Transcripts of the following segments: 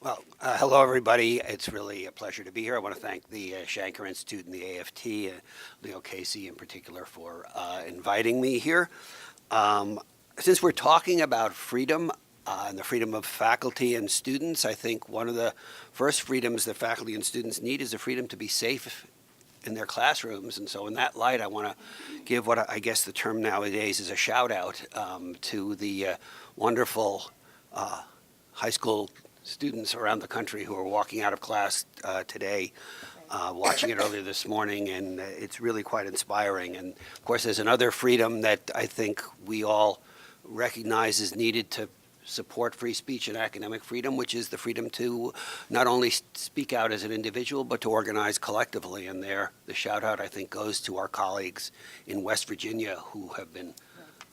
Well, hello, everybody. It's really a pleasure to be here. I want to thank the Shanker Institute and the AFT, Leo Casey in particular, for inviting me here. Um, since we're talking about freedom and the freedom of faculty and students, I think one of the first freedoms that faculty and students need is the freedom to be safe in their classrooms. And so in that light, I want to give what I guess the term nowadays is a shout out to the wonderful high school students around the country who are walking out of class today, watching it earlier this morning, and it's really quite inspiring. And of course, there's another freedom that I think we all recognize is needed to support free speech and academic freedom, which is the freedom to not only speak out as an individual, but to organize collectively. And there, the shout out, I think, goes to our colleagues in West Virginia who have been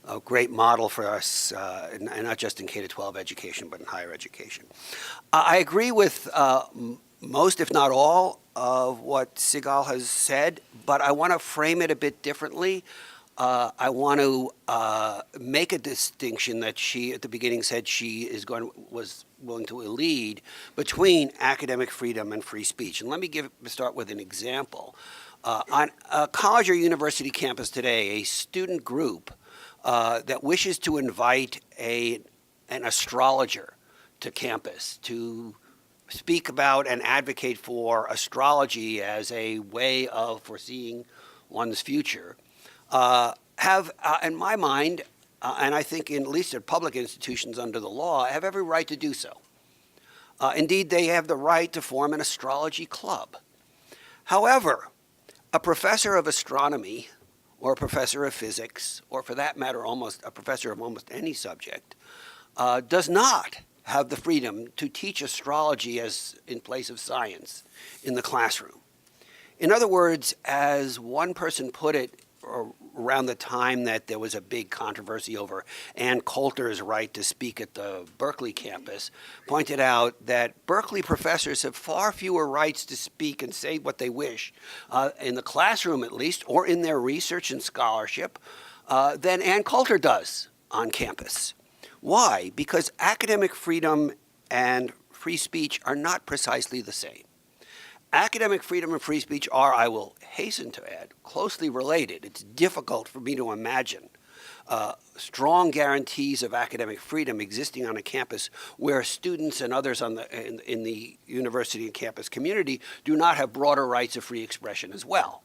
a great model for us, and not just in K-12 education, but in higher education. I agree with most, if not all, of what Sigal has said, but I want to frame it a bit differently. I want to make a distinction that she, at the beginning, said she was willing to lead between academic freedom and free speech. And let me start with an example. On a college or university campus today, a student group that wishes to invite an astrologer to campus to speak about and advocate for astrology as a way of foreseeing one's future, in my mind, and I think at least at public institutions under the law, have every right to do so. Indeed, they have the right to form an astrology club. However, a professor of astronomy or a professor of physics, or for that matter, almost a professor of almost any subject, does not have the freedom to teach astrology as in place of science in the classroom. In other words, as one person put it around the time that there was a big controversy over Ann Coulter's right to speak at the Berkeley campus, pointed out that Berkeley professors have far fewer rights to speak and say what they wish, in the classroom at least, or in their research and scholarship, than Ann Coulter does on campus. Why? Because academic freedom and free speech are not precisely the same. Academic freedom and free speech are, I will hasten to add, closely related. It's difficult for me to imagine strong guarantees of academic freedom existing on a campus where students and others in the university and campus community do not have broader rights of free expression as well.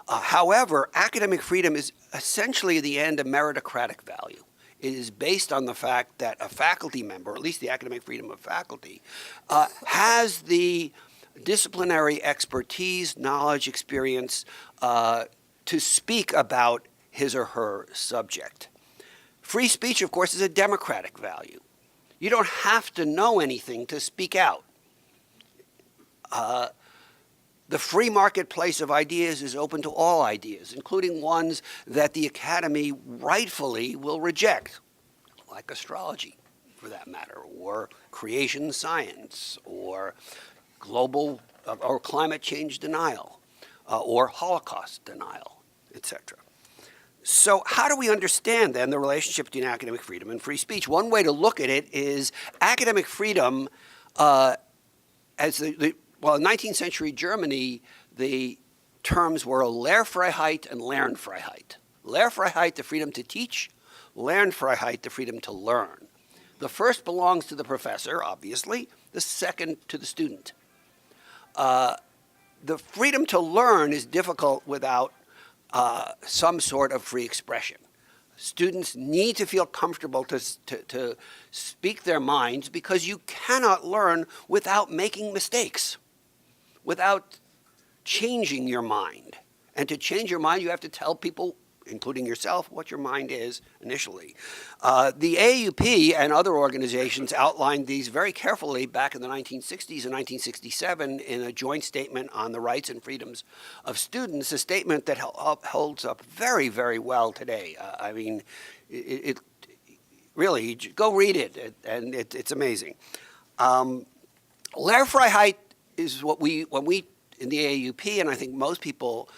However, academic freedom is essentially, in the end, a meritocratic value. It is based on the fact that a faculty member, or at least the academic freedom of faculty, has the disciplinary expertise, knowledge, experience to speak about his or her subject. Free speech, of course, is a democratic value. You don't have to know anything to speak out. The free marketplace of ideas is open to all ideas, including ones that the academy rightfully will reject, like astrology, for that matter, or creation science, or global or climate change denial, or Holocaust denial, etc. So how do we understand, then, the relationship between academic freedom and free speech? One way to look at it is academic freedom, as in 19th century Germany, the terms were Lehrfreiheit and Lernfreiheit. Lehrfreiheit, the freedom to teach; Lernfreiheit, the freedom to learn. The first belongs to the professor, obviously, the second to the student. The freedom to learn is difficult without some sort of free expression. Students need to feel comfortable to speak their minds, because you cannot learn without making mistakes, without changing your mind. And to change your mind, you have to tell people, including yourself, what your mind is initially. The AUP and other organizations outlined these very carefully back in the 1960s and 1967 in a joint statement on the rights and freedoms of students, a statement that holds up very, very well today. I mean, it really, go read it, and it's amazing. Lehrfreiheit is what we, in the AUP, and I think most people,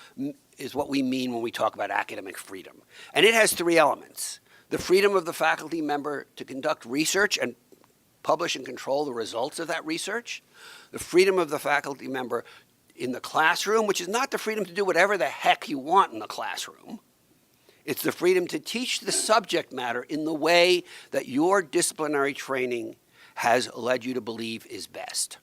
is what we mean when we talk about academic freedom. And it has three elements: the freedom of the faculty member to conduct research and publish and control the results of that research, the freedom of the faculty member in the classroom, which is not the freedom to do whatever the heck you want in the classroom. It's the freedom to teach the subject matter in the way that your disciplinary training has led you to believe is best.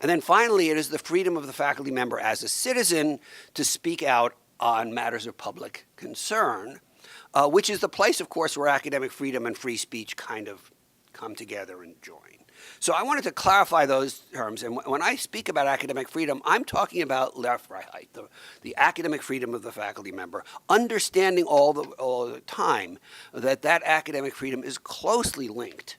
And then finally, it is the freedom of the faculty member as a citizen to speak out on matters of public concern, which is the place, of course, where academic freedom and free speech kind of come together and join. So I wanted to clarify those terms. And when I speak about academic freedom, I'm talking about Lehrfreiheit, the academic freedom of the faculty member, understanding all the time that that academic freedom is closely linked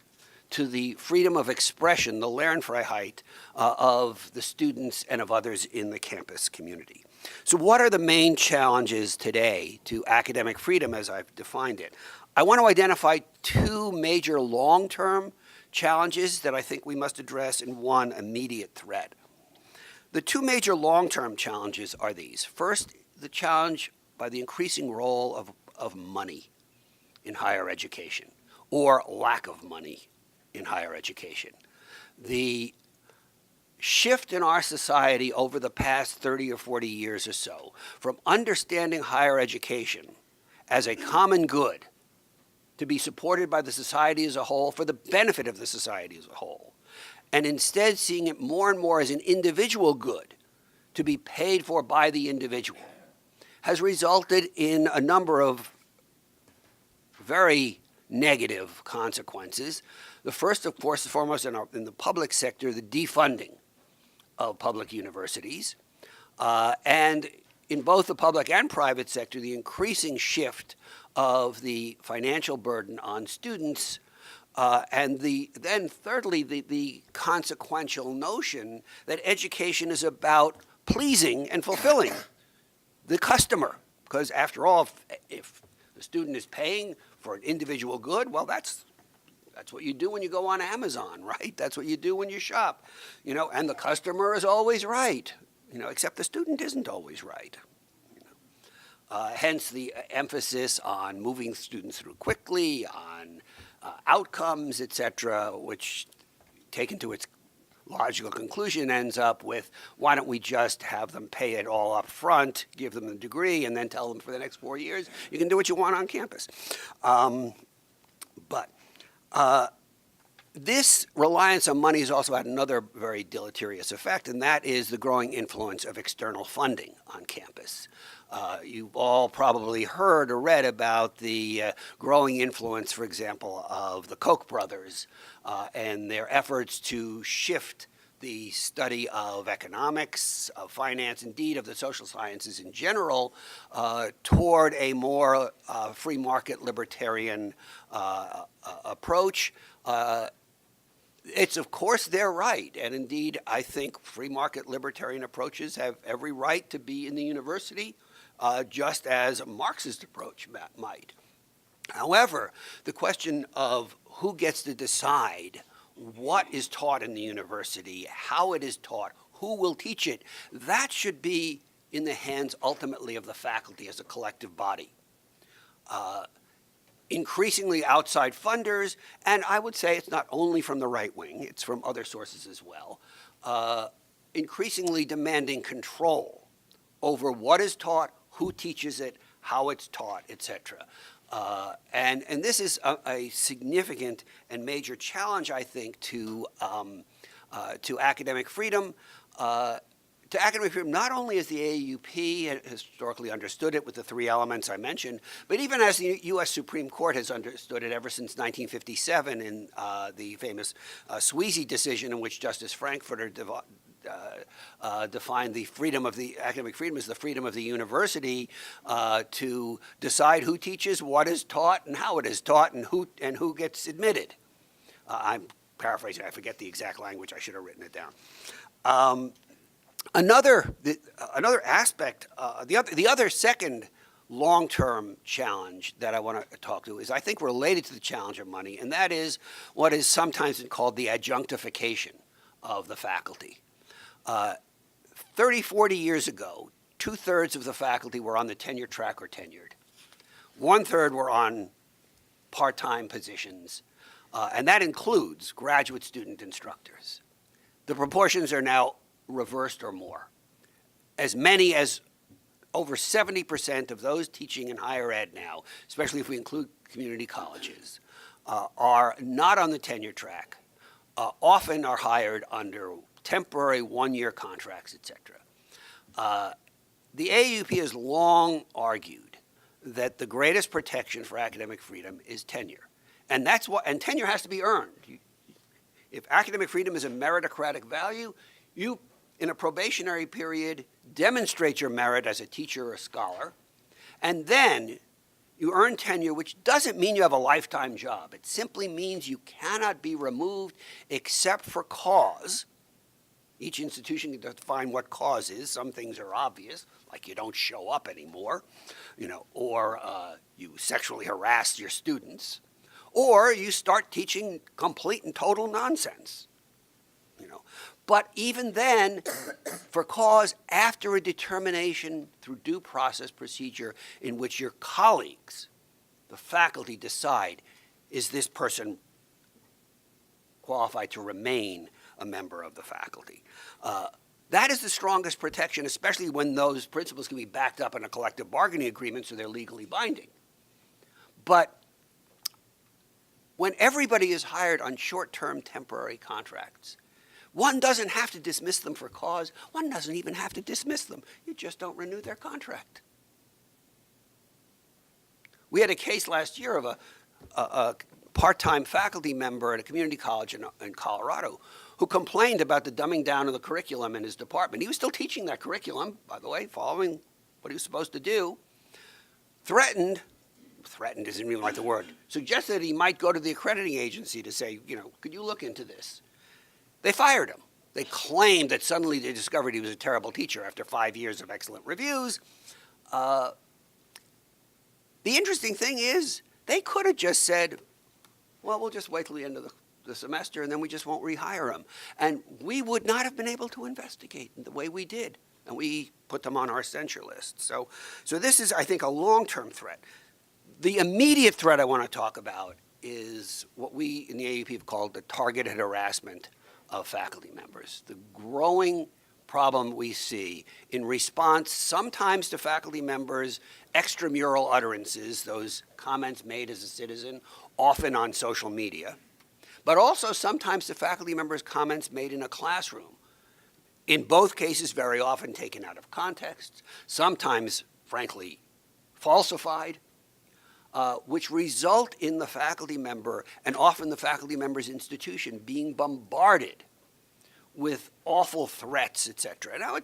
to the freedom of expression, the Lernfreiheit, of the students and of others in the campus community. So what are the main challenges today to academic freedom as I've defined it? I want to identify two major long-term challenges that I think we must address and one immediate threat. The two major long-term challenges are these. First, the challenge by the increasing role of money in higher education, or lack of money in higher education. The shift in our society over the past 30 or 40 years or so from understanding higher education as a common good to be supported by the society as a whole for the benefit of the society as a whole, and instead seeing it more and more as an individual good to be paid for by the individual, has resulted in a number of very negative consequences. The first, of course, the foremost in the public sector, the defunding of public universities, and in both the public and private sector, the increasing shift of the financial burden on students, and then thirdly, the consequential notion that education is about pleasing and fulfilling the customer. Because after all, if the student is paying for an individual good, well, that's what you do when you go on Amazon, right? That's what you do when you shop, and the customer is always right, except the student isn't always right. Hence the emphasis on moving students through quickly, on outcomes, et cetera, which taken to its logical conclusion ends up with, why don't we just have them pay it all up front, give them the degree, and then tell them for the next 4 years, you can do what you want on campus. This reliance on money has also had another very deleterious effect, and that is the growing influence of external funding on campus. You've all probably heard or read about the growing influence, for example, of the Koch brothers and their efforts to shift the study of economics, of finance, indeed of the social sciences in general, toward a more free market libertarian approach. It's, of course, their right, and indeed, I think free market libertarian approaches have every right to be in the university, just as a Marxist approach might. However, the question of who gets to decide what is taught in the university, how it is taught, who will teach it, that should be in the hands ultimately of the faculty as a collective body. Increasingly outside funders, and I would say it's not only from the right wing, it's from other sources as well, increasingly demanding control over what is taught, who teaches it, how it's taught, et cetera. And this is a significant and major challenge, I think, to academic freedom. To academic freedom, not as the AAUP has historically understood it with the three elements I mentioned, but even as the U.S. Supreme Court has understood it ever since 1957 in the famous Sweezy decision, in which Justice Frankfurter defined the freedom of the academic freedom as the freedom of the university to decide who teaches, what is taught, and how it is taught, and who gets admitted. I'm paraphrasing. I forget the exact language. I should have written it down. Another aspect, the other second long-term challenge that I want to talk to is, I think, related to the challenge of money, and that is what is sometimes called the adjunctification of the faculty. 30, 40 years ago, 2/3 of the faculty were on the tenure track or tenured. 1/3 were on part-time positions. and that includes graduate student instructors. The proportions are now reversed or more. As many as over 70% of those teaching in higher ed now, especially if we include community colleges, are not on the tenure track, often are hired under temporary one-year contracts, et cetera. The AAUP has long argued that the greatest protection for academic freedom is tenure. And tenure has to be earned. If academic freedom is a meritocratic value, you, in a probationary period, demonstrate your merit as a teacher or a scholar, and then you earn tenure, which doesn't mean you have a lifetime job. It simply means you cannot be removed except for cause. Each institution can define what cause is. Some things are obvious, like you don't show up anymore, or you sexually harass your students, or you start teaching complete and total nonsense. But even then, for cause after a determination through due process procedure in which your colleagues, the faculty, decide, is this person qualified to remain a member of the faculty? That is the strongest protection, especially when those principles can be backed up in a collective bargaining agreement so they're legally binding. But when everybody is hired on short-term temporary contracts, one doesn't have to dismiss them for cause. One doesn't even have to dismiss them. You just don't renew their contract. We had a case last year of a part-time faculty member at a community college in Colorado who complained about the dumbing down of the curriculum in his department. He was still teaching that curriculum, by the way, following what he was supposed to do. Threatened isn't even like the word, suggested that he might go to the accrediting agency to say, could you look into this? They fired him. They claimed that suddenly they discovered he was a terrible teacher after 5 years of excellent reviews. The interesting thing is they could have just said, well, we'll just wait till the end of the semester and then we just won't rehire him. And we would not have been able to investigate in the way we did. And we put them on our censure list. So this is, I think, a long-term threat. The immediate threat I want to talk about is what we in the AAUP have called the targeted harassment of faculty members. The growing problem we see in response sometimes to faculty members' extramural utterances, those comments made as a citizen, often on social media, but also sometimes to faculty members' comments made in a classroom. In both cases, very often taken out of context, sometimes, frankly, falsified, which result in the faculty member, and often the faculty member's institution, being bombarded with awful threats, et cetera. Now,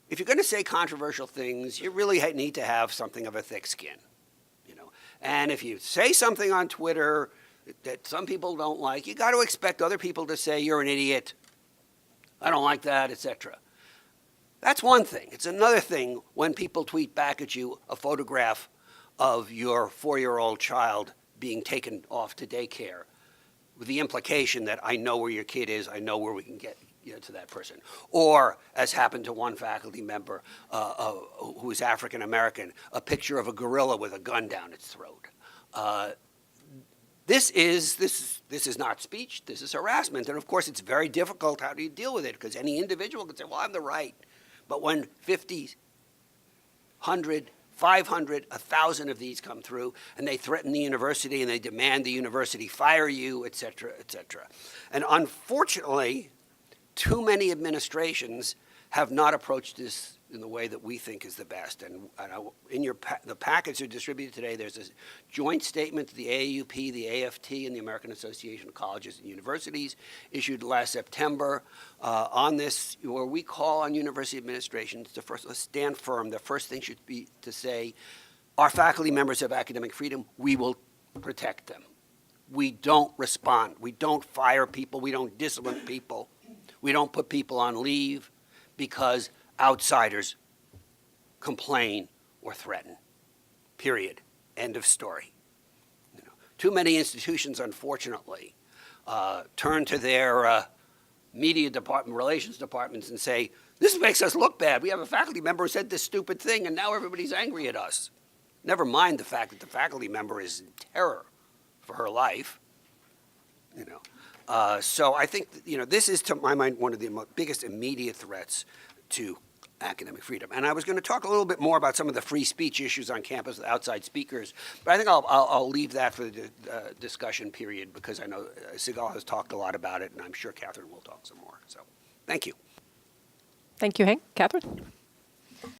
if you're going to say controversial things, you really need to have something of a thick skin, And if you say something on Twitter that some people don't like, you got to expect other people to say, you're an idiot, I don't like that, et cetera. That's one thing. It's another thing when people tweet back at you a photograph of your 4-year-old child being taken off to daycare with the implication that I know where your kid is, I know where we can get to that person. Or, as happened to one faculty member who is African American, a picture of a gorilla with a gun down its throat. This is not speech, this is harassment. And of course, it's very difficult. How do you deal with it? Because any individual can say, well, I'm the right. But when 50, 100, 500, 1,000 of these come through, and they threaten the university, and they demand the university fire you, et cetera, et cetera. And unfortunately, too many administrations have not approached this in the way that we think is the best. And in the package are distributed today, there's a joint statement to the AAUP, the AFT, and the American Association of Colleges and Universities issued last September on this, where we call on university administrations to first stand firm. The first thing should be to say, our faculty members have academic freedom, we will protect them. We don't respond. We don't fire people. We don't discipline people. We don't put people on leave because outsiders complain or threaten. Period. End of story. Too many institutions, unfortunately, turn to their media department, relations departments, and say, this makes us look bad. We have a faculty member who said this stupid thing, and now everybody's angry at us. Never mind the fact that the faculty member is in terror for her life. So I think, this is, to my mind, one of the biggest immediate threats to academic freedom. And I was going to talk a little bit more about some of the free speech issues on campus with outside speakers, but I think I'll leave that for the discussion period, because I know Sigal has talked a lot about it, and I'm sure Catherine will talk some more. So thank you. Thank you, Hank. Catherine?